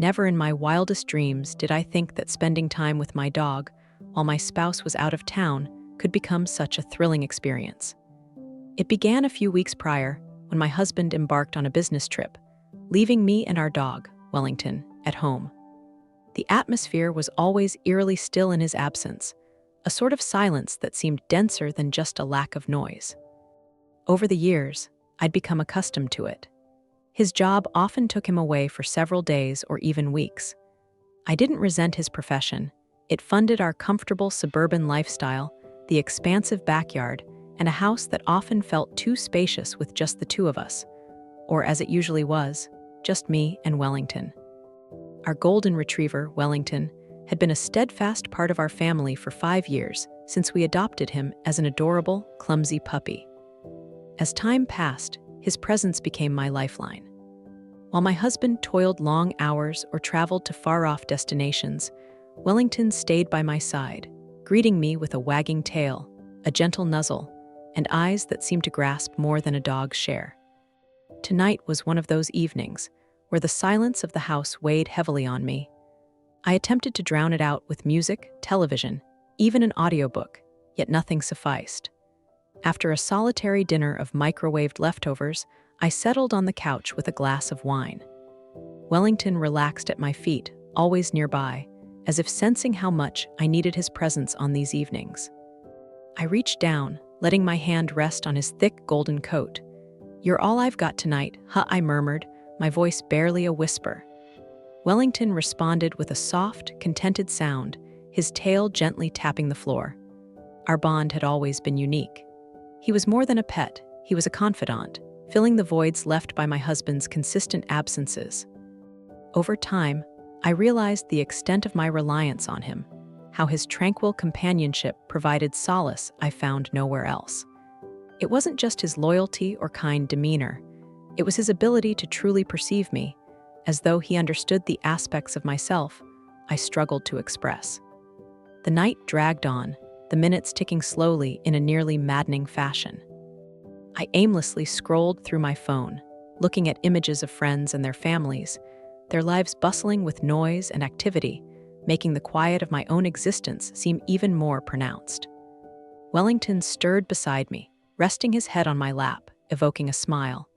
Never in my wildest dreams did I think that spending time with my dog while my spouse was out of town could become such a thrilling experience. It began a few weeks prior when my husband embarked on a business trip, leaving me and our dog, Wellington, at home. The atmosphere was always eerily still in his absence, a sort of silence that seemed denser than just a lack of noise. Over the years, I'd become accustomed to it. His job often took him away for several days or even weeks. I didn't resent his profession. It funded our comfortable suburban lifestyle, the expansive backyard, and a house that often felt too spacious with just the two of us, or as it usually was, just me and Wellington. Our golden retriever, Wellington, had been a steadfast part of our family for 5 years since we adopted him as an adorable, clumsy puppy. As time passed, his presence became my lifeline. While my husband toiled long hours or traveled to far-off destinations, Wellington stayed by my side, greeting me with a wagging tail, a gentle nuzzle, and eyes that seemed to grasp more than a dog's share. Tonight was one of those evenings where the silence of the house weighed heavily on me. I attempted to drown it out with music, television, even an audiobook, yet nothing sufficed. After a solitary dinner of microwaved leftovers, I settled on the couch with a glass of wine. Wellington relaxed at my feet, always nearby, as if sensing how much I needed his presence on these evenings. I reached down, letting my hand rest on his thick golden coat. "You're all I've got tonight," I murmured, my voice barely a whisper. Wellington responded with a soft, contented sound, his tail gently tapping the floor. Our bond had always been unique. He was more than a pet, he was a confidant, filling the voids left by my husband's consistent absences. Over time, I realized the extent of my reliance on him, how his tranquil companionship provided solace I found nowhere else. It wasn't just his loyalty or kind demeanor, it was his ability to truly perceive me, as though he understood the aspects of myself I struggled to express. The night dragged on, the minutes ticking slowly in a nearly maddening fashion. I aimlessly scrolled through my phone, looking at images of friends and their families, their lives bustling with noise and activity, making the quiet of my own existence seem even more pronounced. Wellington stirred beside me, resting his head on my lap, evoking a smile.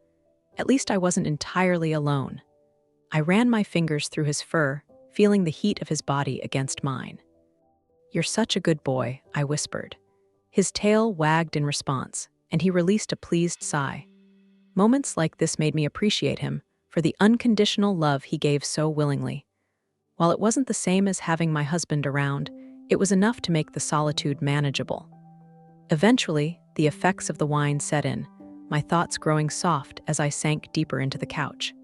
At least I wasn't entirely alone. I ran my fingers through his fur, feeling the heat of his body against mine. "You're such a good boy," I whispered. His tail wagged in response, and he released a pleased sigh. Moments like this made me appreciate him for the unconditional love he gave so willingly. While it wasn't the same as having my husband around, it was enough to make the solitude manageable. Eventually, the effects of the wine set in, my thoughts growing soft as I sank deeper into the couch.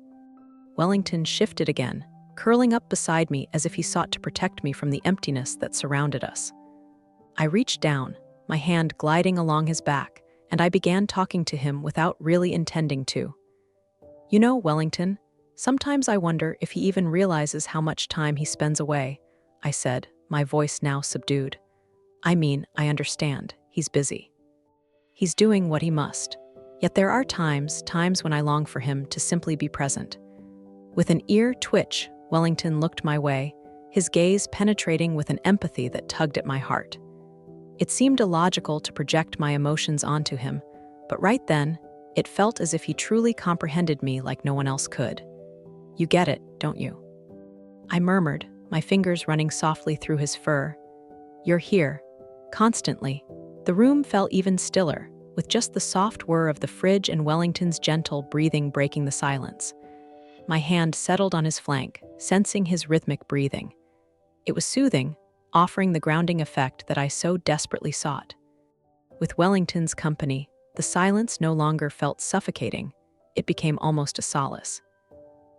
Wellington shifted again, curling up beside me as if he sought to protect me from the emptiness that surrounded us. I reached down, my hand gliding along his back, and I began talking to him without really intending to. "You know, Wellington, sometimes I wonder if he even realizes how much time he spends away," I said, my voice now subdued. "I mean, I understand, he's busy. He's doing what he must. Yet there are times when I long for him to simply be present." With an ear twitch, Wellington looked my way, his gaze penetrating with an empathy that tugged at my heart. It seemed illogical to project my emotions onto him, but right then, it felt as if he truly comprehended me like no one else could. "You get it, don't you?" I murmured, my fingers running softly through his fur. "You're here, constantly." The room felt even stiller, with just the soft whir of the fridge and Wellington's gentle breathing breaking the silence. My hand settled on his flank, sensing his rhythmic breathing. It was soothing, offering the grounding effect that I so desperately sought. With Wellington's company, the silence no longer felt suffocating, it became almost a solace.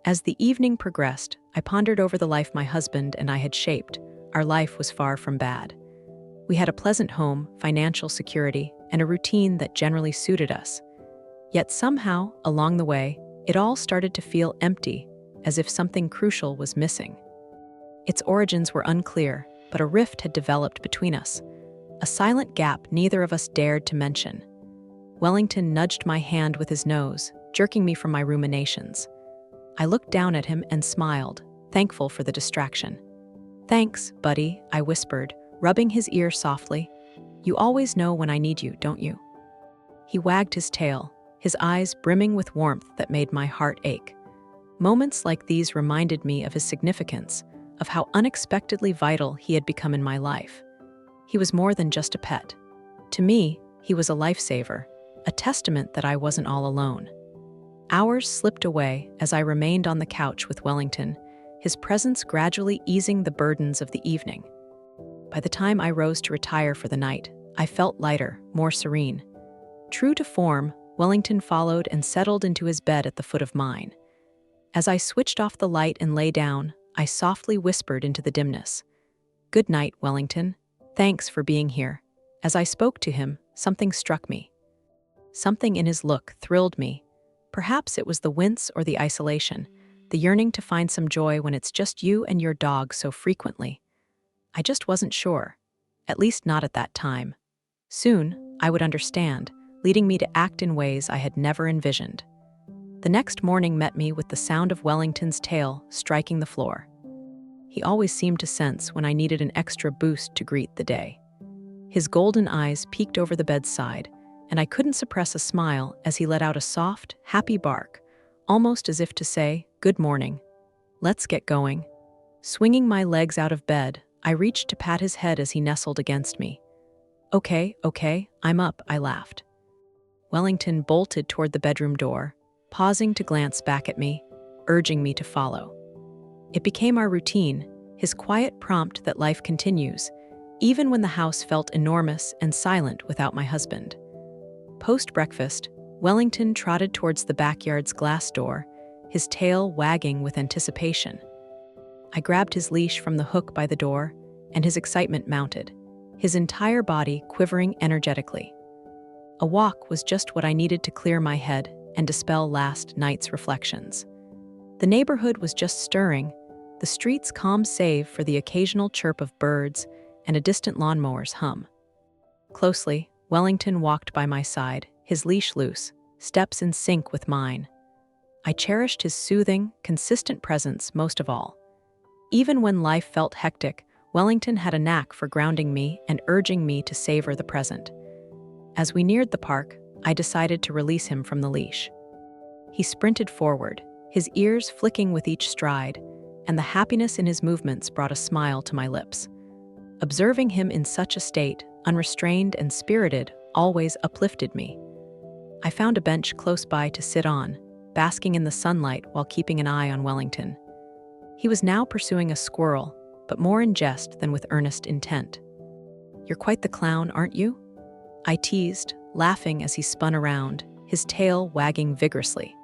As the evening progressed, I pondered over the life my husband and I had shaped. Our life was far from bad. We had a pleasant home, financial security, and a routine that generally suited us. Yet somehow, along the way, it all started to feel empty, as if something crucial was missing. Its origins were unclear, but a rift had developed between us, a silent gap neither of us dared to mention. Wellington nudged my hand with his nose, jerking me from my ruminations. I looked down at him and smiled, thankful for the distraction. "Thanks, buddy," I whispered, rubbing his ear softly. "You always know when I need you, don't you?" He wagged his tail, his eyes brimming with warmth that made my heart ache. Moments like these reminded me of his significance, of how unexpectedly vital he had become in my life. He was more than just a pet. To me, he was a lifesaver, a testament that I wasn't all alone. Hours slipped away as I remained on the couch with Wellington, his presence gradually easing the burdens of the evening. By the time I rose to retire for the night, I felt lighter, more serene. True to form, Wellington followed and settled into his bed at the foot of mine. As I switched off the light and lay down, I softly whispered into the dimness, "Good night, Wellington. Thanks for being here." As I spoke to him, something struck me. Something in his look thrilled me. Perhaps it was the wince or the isolation, the yearning to find some joy when it's just you and your dog so frequently. I just wasn't sure, at least not at that time. Soon, I would understand, leading me to act in ways I had never envisioned. The next morning met me with the sound of Wellington's tail striking the floor. He always seemed to sense when I needed an extra boost to greet the day. His golden eyes peeked over the bedside, and I couldn't suppress a smile as he let out a soft, happy bark, almost as if to say, "Good morning. Let's get going." Swinging my legs out of bed, I reached to pat his head as he nestled against me. Okay, I'm up," I laughed. Wellington bolted toward the bedroom door, pausing to glance back at me, urging me to follow. It became our routine, his quiet prompt that life continues, even when the house felt enormous and silent without my husband. Post-breakfast, Wellington trotted towards the backyard's glass door, his tail wagging with anticipation. I grabbed his leash from the hook by the door, and his excitement mounted, his entire body quivering energetically. A walk was just what I needed to clear my head and dispel last night's reflections. The neighborhood was just stirring, the streets calm save for the occasional chirp of birds and a distant lawnmower's hum. Closely, Wellington walked by my side, his leash loose, steps in sync with mine. I cherished his soothing, consistent presence most of all. Even when life felt hectic, Wellington had a knack for grounding me and urging me to savor the present. As we neared the park, I decided to release him from the leash. He sprinted forward, his ears flicking with each stride, and the happiness in his movements brought a smile to my lips. Observing him in such a state, unrestrained and spirited, always uplifted me. I found a bench close by to sit on, basking in the sunlight while keeping an eye on Wellington. He was now pursuing a squirrel, but more in jest than with earnest intent. "You're quite the clown, aren't you?" I teased, laughing as he spun around, his tail wagging vigorously.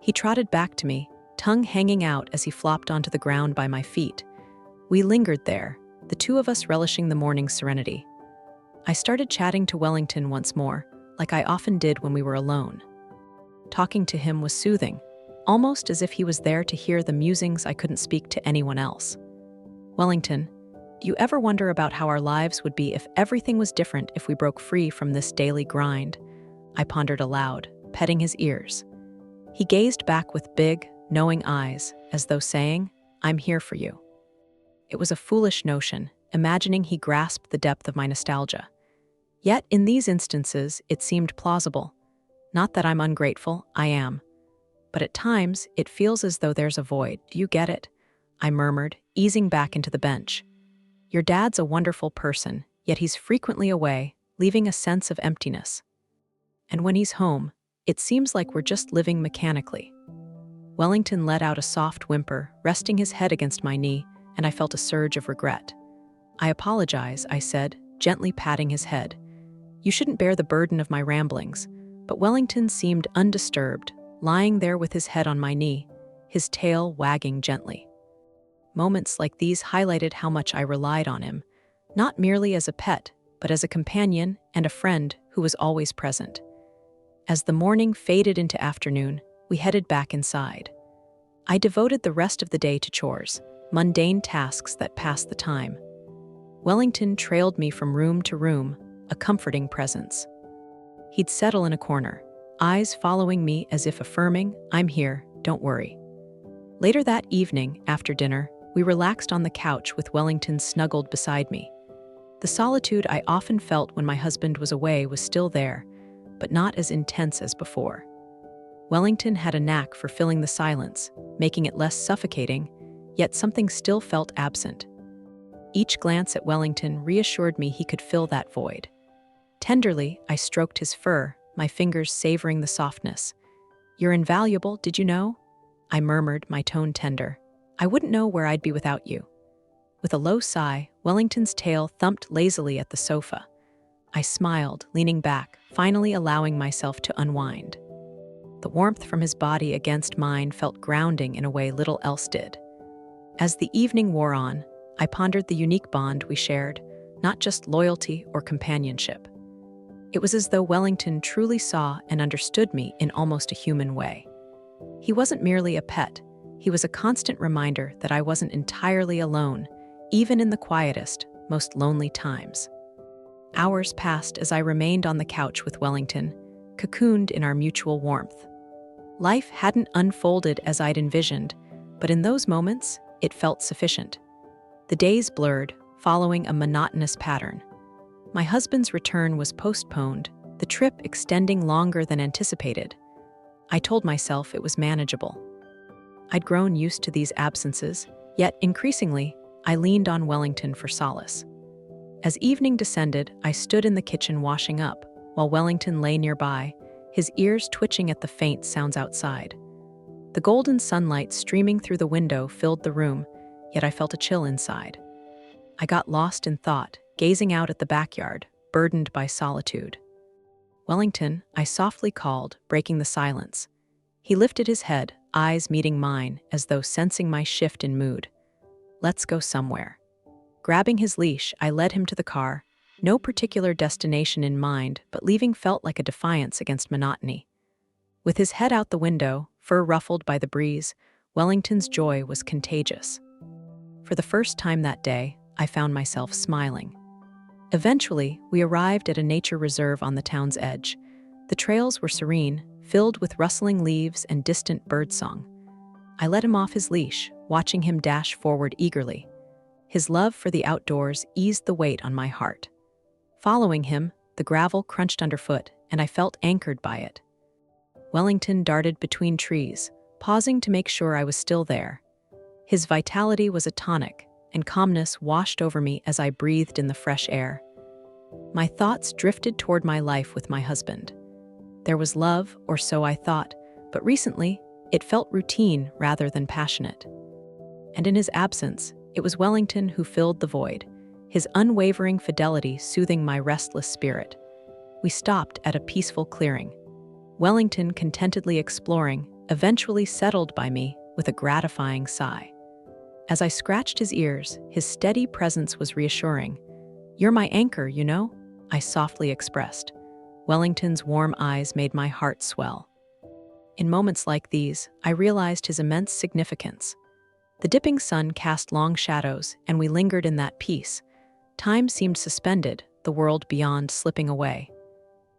He trotted back to me, tongue hanging out as he flopped onto the ground by my feet. We lingered there, the two of us relishing the morning's serenity. I started chatting to Wellington once more, like I often did when we were alone. Talking to him was soothing, almost as if he was there to hear the musings I couldn't speak to anyone else. "Wellington, do you ever wonder about how our lives would be if everything was different if we broke free from this daily grind?" I pondered aloud, petting his ears. He gazed back with big, knowing eyes, as though saying, "I'm here for you." It was a foolish notion, imagining he grasped the depth of my nostalgia. Yet, in these instances, it seemed plausible. Not that I'm ungrateful, I am. But at times, it feels as though there's a void. Do you get it? I murmured, easing back into the bench. Your dad's a wonderful person, yet he's frequently away, leaving a sense of emptiness. And when he's home, it seems like we're just living mechanically. Wellington let out a soft whimper, resting his head against my knee, and I felt a surge of regret. I apologize, I said, gently patting his head. You shouldn't bear the burden of my ramblings, but Wellington seemed undisturbed, lying there with his head on my knee, his tail wagging gently. Moments like these highlighted how much I relied on him, not merely as a pet, but as a companion and a friend who was always present. As the morning faded into afternoon, we headed back inside. I devoted the rest of the day to chores, mundane tasks that passed the time. Wellington trailed me from room to room, a comforting presence. He'd settle in a corner, eyes following me as if affirming, I'm here, don't worry. Later that evening, after dinner, we relaxed on the couch with Wellington snuggled beside me. The solitude I often felt when my husband was away was still there, but not as intense as before. Wellington had a knack for filling the silence, making it less suffocating, yet something still felt absent. Each glance at Wellington reassured me he could fill that void. Tenderly, I stroked his fur, my fingers savoring the softness. "You're invaluable, did you know?" I murmured, my tone tender. "I wouldn't know where I'd be without you." With a low sigh, Wellington's tail thumped lazily at the sofa. I smiled, leaning back, finally allowing myself to unwind. The warmth from his body against mine felt grounding in a way little else did. As the evening wore on, I pondered the unique bond we shared, not just loyalty or companionship. It was as though Wellington truly saw and understood me in almost a human way. He wasn't merely a pet, he was a constant reminder that I wasn't entirely alone, even in the quietest, most lonely times. Hours passed as I remained on the couch with Wellington, cocooned in our mutual warmth. Life hadn't unfolded as I'd envisioned, but in those moments, it felt sufficient. The days blurred, following a monotonous pattern. My husband's return was postponed, the trip extending longer than anticipated. I told myself it was manageable. I'd grown used to these absences, yet increasingly, I leaned on Wellington for solace. As evening descended, I stood in the kitchen washing up, while Wellington lay nearby, his ears twitching at the faint sounds outside. The golden sunlight streaming through the window filled the room, yet I felt a chill inside. I got lost in thought, gazing out at the backyard, burdened by solitude. "Wellington," I softly called, breaking the silence. He lifted his head, eyes meeting mine, as though sensing my shift in mood. "Let's go somewhere." Grabbing his leash, I led him to the car, no particular destination in mind, but leaving felt like a defiance against monotony. With his head out the window, fur ruffled by the breeze, Wellington's joy was contagious. For the first time that day, I found myself smiling. Eventually, we arrived at a nature reserve on the town's edge. The trails were serene, filled with rustling leaves and distant birdsong. I let him off his leash, watching him dash forward eagerly. His love for the outdoors eased the weight on my heart. Following him, the gravel crunched underfoot, and I felt anchored by it. Wellington darted between trees, pausing to make sure I was still there. His vitality was a tonic, and calmness washed over me as I breathed in the fresh air. My thoughts drifted toward my life with my husband. There was love, or so I thought, but recently, it felt routine rather than passionate. And in his absence, it was Wellington who filled the void, his unwavering fidelity soothing my restless spirit. We stopped at a peaceful clearing. Wellington, contentedly exploring, eventually settled by me with a gratifying sigh. As I scratched his ears, his steady presence was reassuring. "You're my anchor, you know," I softly expressed. Wellington's warm eyes made my heart swell. In moments like these, I realized his immense significance. The dipping sun cast long shadows, and we lingered in that peace. Time seemed suspended, the world beyond slipping away.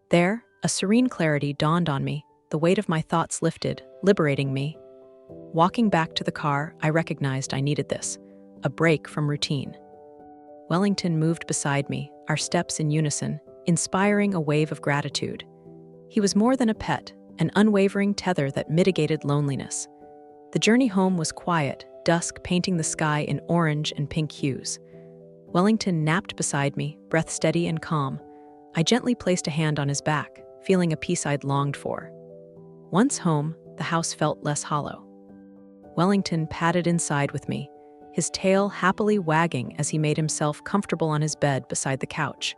There, a serene clarity dawned on me, the weight of my thoughts lifted, liberating me. Walking back to the car, I recognized I needed this, a break from routine. Wellington moved beside me, our steps in unison, inspiring a wave of gratitude. He was more than a pet, an unwavering tether that mitigated loneliness. The journey home was quiet, dusk painting the sky in orange and pink hues. Wellington napped beside me, breath steady and calm. I gently placed a hand on his back, feeling a peace I'd longed for. Once home, the house felt less hollow. Wellington padded inside with me, his tail happily wagging as he made himself comfortable on his bed beside the couch.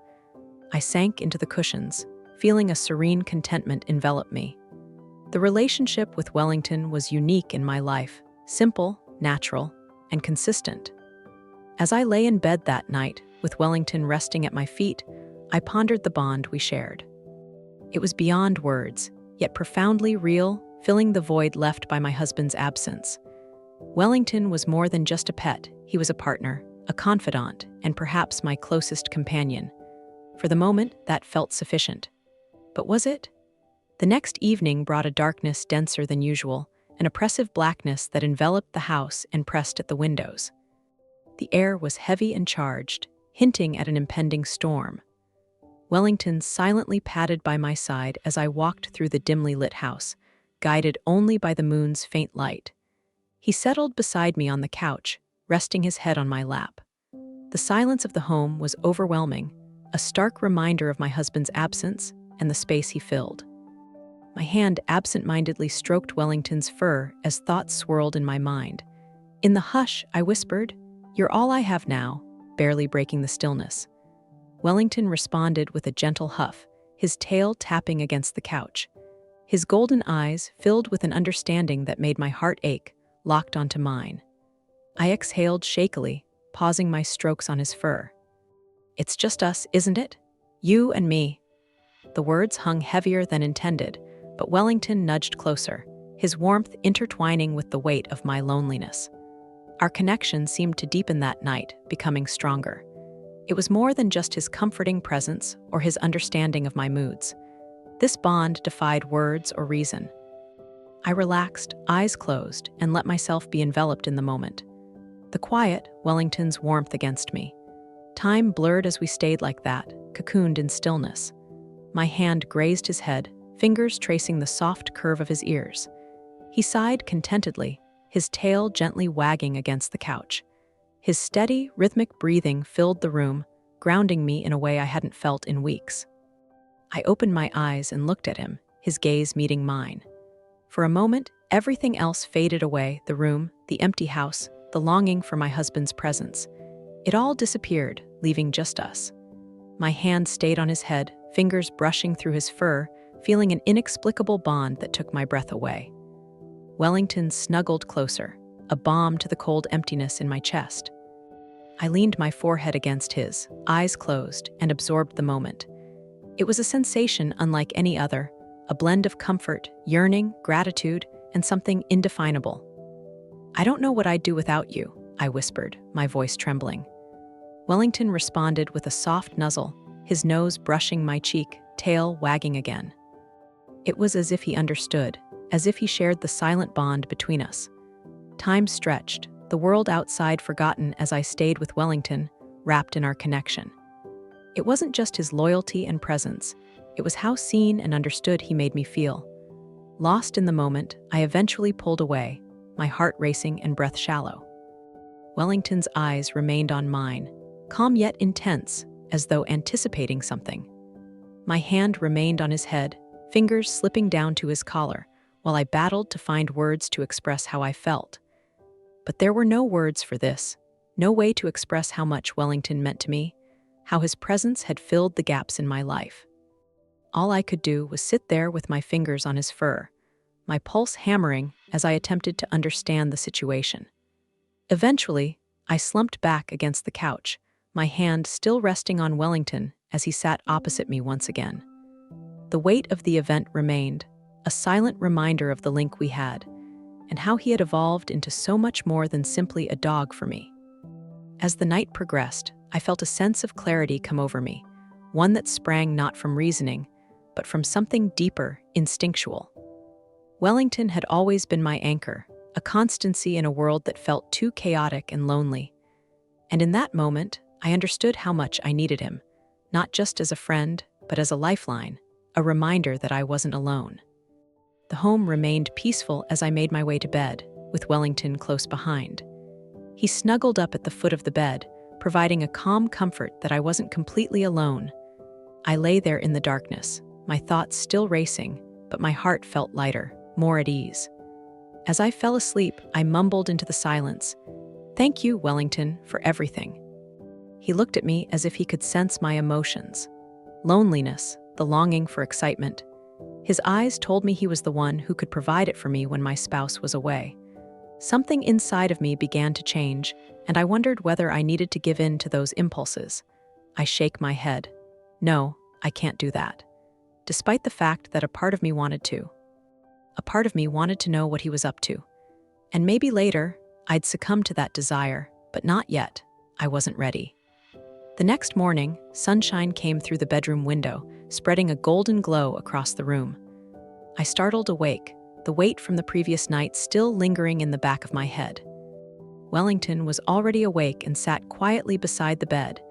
I sank into the cushions, feeling a serene contentment envelop me. The relationship with Wellington was unique in my life, simple, natural, and consistent. As I lay in bed that night, with Wellington resting at my feet, I pondered the bond we shared. It was beyond words, yet profoundly real, filling the void left by my husband's absence. Wellington was more than just a pet, he was a partner, a confidant, and perhaps my closest companion. For the moment, that felt sufficient. But was it? The next evening brought a darkness denser than usual, an oppressive blackness that enveloped the house and pressed at the windows. The air was heavy and charged, hinting at an impending storm. Wellington silently padded by my side as I walked through the dimly lit house, guided only by the moon's faint light. He settled beside me on the couch, resting his head on my lap. The silence of the home was overwhelming, a stark reminder of my husband's absence and the space he filled. My hand absent-mindedly stroked Wellington's fur as thoughts swirled in my mind. In the hush, I whispered, "You're all I have now," barely breaking the stillness. Wellington responded with a gentle huff, his tail tapping against the couch. His golden eyes, filled with an understanding that made my heart ache, locked onto mine. I exhaled shakily, pausing my strokes on his fur. "It's just us, isn't it? You and me." The words hung heavier than intended, but Wellington nudged closer, his warmth intertwining with the weight of my loneliness. Our connection seemed to deepen that night, becoming stronger. It was more than just his comforting presence or his understanding of my moods. This bond defied words or reason. I relaxed, eyes closed, and let myself be enveloped in the moment. The quiet, Wellington's warmth against me. Time blurred as we stayed like that, cocooned in stillness. My hand grazed his head, fingers tracing the soft curve of his ears. He sighed contentedly, his tail gently wagging against the couch. His steady, rhythmic breathing filled the room, grounding me in a way I hadn't felt in weeks. I opened my eyes and looked at him, his gaze meeting mine. For a moment, everything else faded away, the room, the empty house, the longing for my husband's presence. It all disappeared, leaving just us. My hand stayed on his head, fingers brushing through his fur, feeling an inexplicable bond that took my breath away. Wellington snuggled closer, a balm to the cold emptiness in my chest. I leaned my forehead against his, eyes closed, and absorbed the moment. It was a sensation unlike any other, a blend of comfort, yearning, gratitude, and something indefinable. "I don't know what I'd do without you," I whispered, my voice trembling. Wellington responded with a soft nuzzle, his nose brushing my cheek, tail wagging again. It was as if he understood, as if he shared the silent bond between us. Time stretched, the world outside forgotten as I stayed with Wellington, wrapped in our connection. It wasn't just his loyalty and presence, it was how seen and understood he made me feel. Lost in the moment, I eventually pulled away, my heart racing and breath shallow. Wellington's eyes remained on mine, calm yet intense, as though anticipating something. My hand remained on his head, fingers slipping down to his collar, while I battled to find words to express how I felt. But there were no words for this, no way to express how much Wellington meant to me, how his presence had filled the gaps in my life. All I could do was sit there with my fingers on his fur, my pulse hammering as I attempted to understand the situation. Eventually, I slumped back against the couch, my hand still resting on Wellington as he sat opposite me once again. The weight of the event remained, a silent reminder of the link we had, and how he had evolved into so much more than simply a dog for me. As the night progressed, I felt a sense of clarity come over me, one that sprang not from reasoning, but from something deeper, instinctual. Wellington had always been my anchor, a constancy in a world that felt too chaotic and lonely. And in that moment, I understood how much I needed him, not just as a friend, but as a lifeline, a reminder that I wasn't alone. The home remained peaceful as I made my way to bed, with Wellington close behind. He snuggled up at the foot of the bed, providing a calm comfort that I wasn't completely alone. I lay there in the darkness, my thoughts still racing, but my heart felt lighter, more at ease. As I fell asleep, I mumbled into the silence, "Thank you, Wellington, for everything." He looked at me as if he could sense my emotions. Loneliness, the longing for excitement. His eyes told me he was the one who could provide it for me when my spouse was away. Something inside of me began to change, and I wondered whether I needed to give in to those impulses. I shake my head. No, I can't do that. Despite the fact that a part of me wanted to. A part of me wanted to know what he was up to. And maybe later, I'd succumb to that desire, but not yet. I wasn't ready. The next morning, sunshine came through the bedroom window, spreading a golden glow across the room. I startled awake, the weight from the previous night still lingering in the back of my head. Wellington was already awake and sat quietly beside the bed,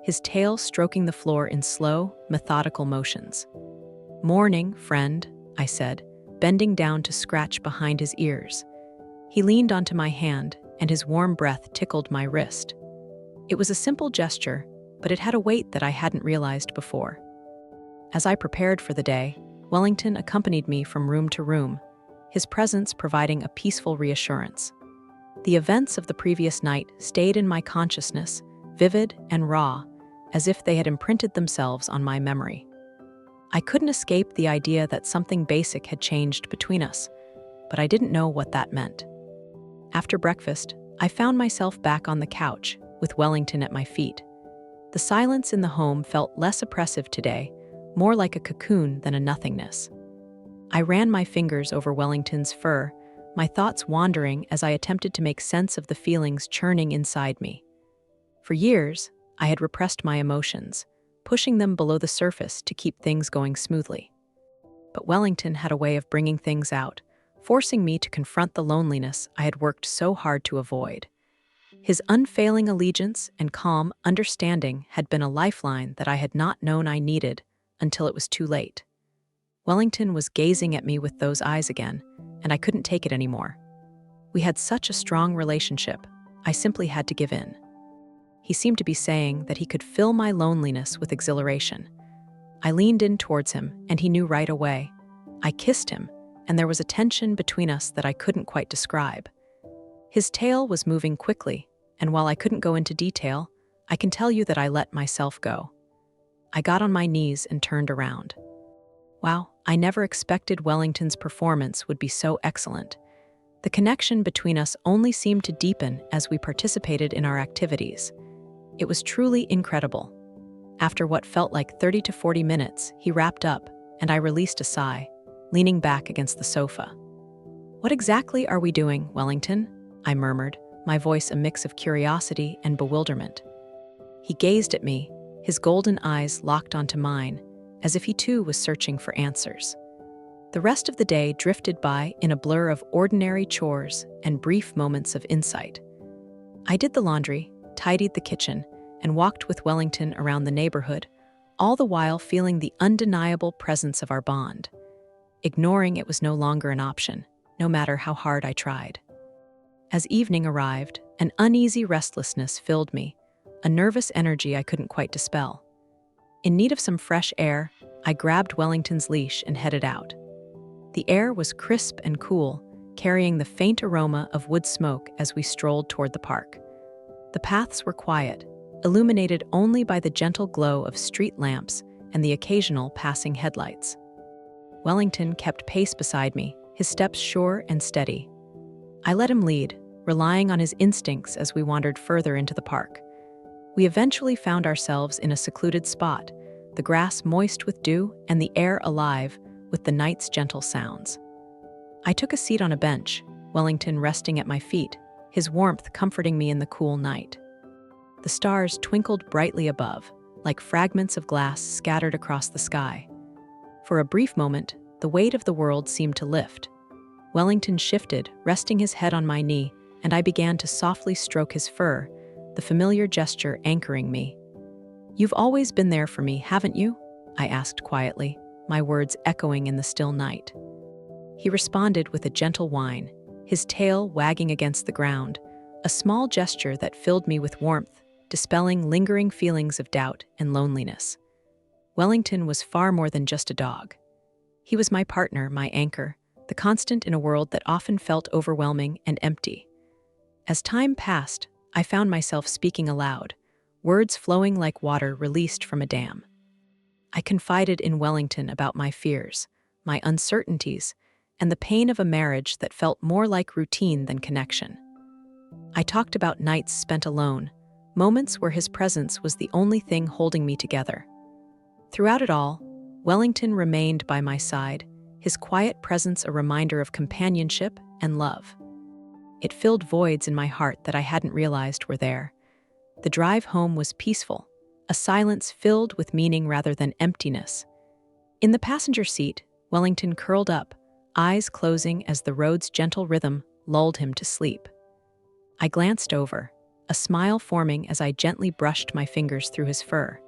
his tail stroking the floor in slow, methodical motions. "Morning, friend," I said, bending down to scratch behind his ears. He leaned onto my hand, and his warm breath tickled my wrist. It was a simple gesture, but it had a weight that I hadn't realized before. As I prepared for the day, Wellington accompanied me from room to room, his presence providing a peaceful reassurance. The events of the previous night stayed in my consciousness, vivid and raw, as if they had imprinted themselves on my memory. I couldn't escape the idea that something basic had changed between us, but I didn't know what that meant. After breakfast, I found myself back on the couch, with Wellington at my feet. The silence in the home felt less oppressive today, more like a cocoon than a nothingness. I ran my fingers over Wellington's fur, my thoughts wandering as I attempted to make sense of the feelings churning inside me. For years, I had repressed my emotions, pushing them below the surface to keep things going smoothly. But Wellington had a way of bringing things out, forcing me to confront the loneliness I had worked so hard to avoid. His unfailing allegiance and calm understanding had been a lifeline that I had not known I needed until it was too late. Wellington was gazing at me with those eyes again, and I couldn't take it anymore. We had such a strong relationship, I simply had to give in. He seemed to be saying that he could fill my loneliness with exhilaration. I leaned in towards him, and he knew right away. I kissed him, and there was a tension between us that I couldn't quite describe. His tail was moving quickly, and while I couldn't go into detail, I can tell you that I let myself go. I got on my knees and turned around. Wow, I never expected Wellington's performance would be so excellent. The connection between us only seemed to deepen as we participated in our activities. It was truly incredible. After what felt like 30 to 40 minutes, he wrapped up, and I released a sigh, leaning back against the sofa. "What exactly are we doing, Wellington?" I murmured, my voice a mix of curiosity and bewilderment. He gazed at me, his golden eyes locked onto mine, as if he too was searching for answers. The rest of the day drifted by in a blur of ordinary chores and brief moments of insight. I did the laundry, tidied the kitchen, and walked with Wellington around the neighborhood, all the while feeling the undeniable presence of our bond. Ignoring it was no longer an option, no matter how hard I tried. As evening arrived, an uneasy restlessness filled me, a nervous energy I couldn't quite dispel. In need of some fresh air, I grabbed Wellington's leash and headed out. The air was crisp and cool, carrying the faint aroma of wood smoke as we strolled toward the park. The paths were quiet, illuminated only by the gentle glow of street lamps and the occasional passing headlights. Wellington kept pace beside me, his steps sure and steady. I let him lead, relying on his instincts as we wandered further into the park. We eventually found ourselves in a secluded spot, the grass moist with dew and the air alive with the night's gentle sounds. I took a seat on a bench, Wellington resting at my feet, his warmth comforting me in the cool night. The stars twinkled brightly above, like fragments of glass scattered across the sky. For a brief moment, the weight of the world seemed to lift. Wellington shifted, resting his head on my knee, and I began to softly stroke his fur, the familiar gesture anchoring me. "You've always been there for me, haven't you?" I asked quietly, my words echoing in the still night. He responded with a gentle whine, his tail wagging against the ground, a small gesture that filled me with warmth, dispelling lingering feelings of doubt and loneliness. Wellington was far more than just a dog. He was my partner, my anchor, the constant in a world that often felt overwhelming and empty. As time passed, I found myself speaking aloud, words flowing like water released from a dam. I confided in Wellington about my fears, my uncertainties, and the pain of a marriage that felt more like routine than connection. I talked about nights spent alone, moments where his presence was the only thing holding me together. Throughout it all, Wellington remained by my side, his quiet presence a reminder of companionship and love. It filled voids in my heart that I hadn't realized were there. The drive home was peaceful, a silence filled with meaning rather than emptiness. In the passenger seat, Wellington curled up, eyes closing as the road's gentle rhythm lulled him to sleep. I glanced over, a smile forming as I gently brushed my fingers through his fur.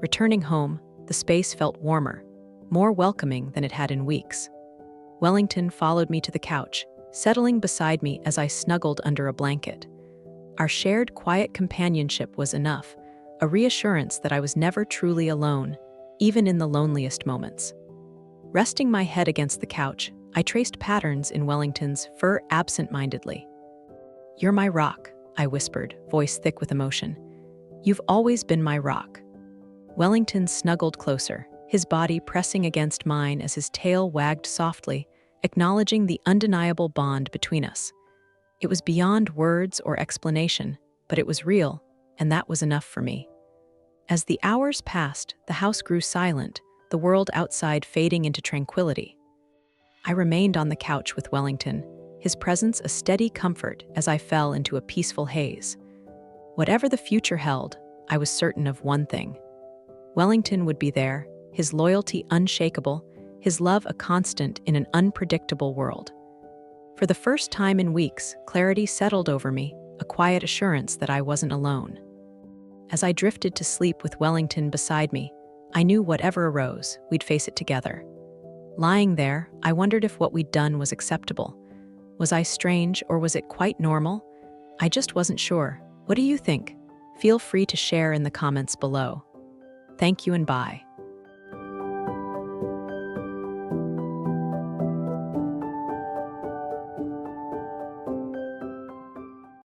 Returning home, the space felt warmer, more welcoming than it had in weeks. Wellington followed me to the couch, settling beside me as I snuggled under a blanket. Our shared quiet companionship was enough, a reassurance that I was never truly alone, even in the loneliest moments. Resting my head against the couch, I traced patterns in Wellington's fur absent-mindedly. "You're my rock," I whispered, voice thick with emotion. "You've always been my rock." Wellington snuggled closer, his body pressing against mine as his tail wagged softly, acknowledging the undeniable bond between us. It was beyond words or explanation, but it was real, and that was enough for me. As the hours passed, the house grew silent, the world outside fading into tranquility. I remained on the couch with Wellington, his presence a steady comfort as I fell into a peaceful haze. Whatever the future held, I was certain of one thing. Wellington would be there, his loyalty unshakable, his love a constant in an unpredictable world. For the first time in weeks, clarity settled over me, a quiet assurance that I wasn't alone. As I drifted to sleep with Wellington beside me, I knew whatever arose, we'd face it together. Lying there, I wondered if what we'd done was acceptable. Was I strange, or was it quite normal? I just wasn't sure. What do you think? Feel free to share in the comments below. Thank you and bye.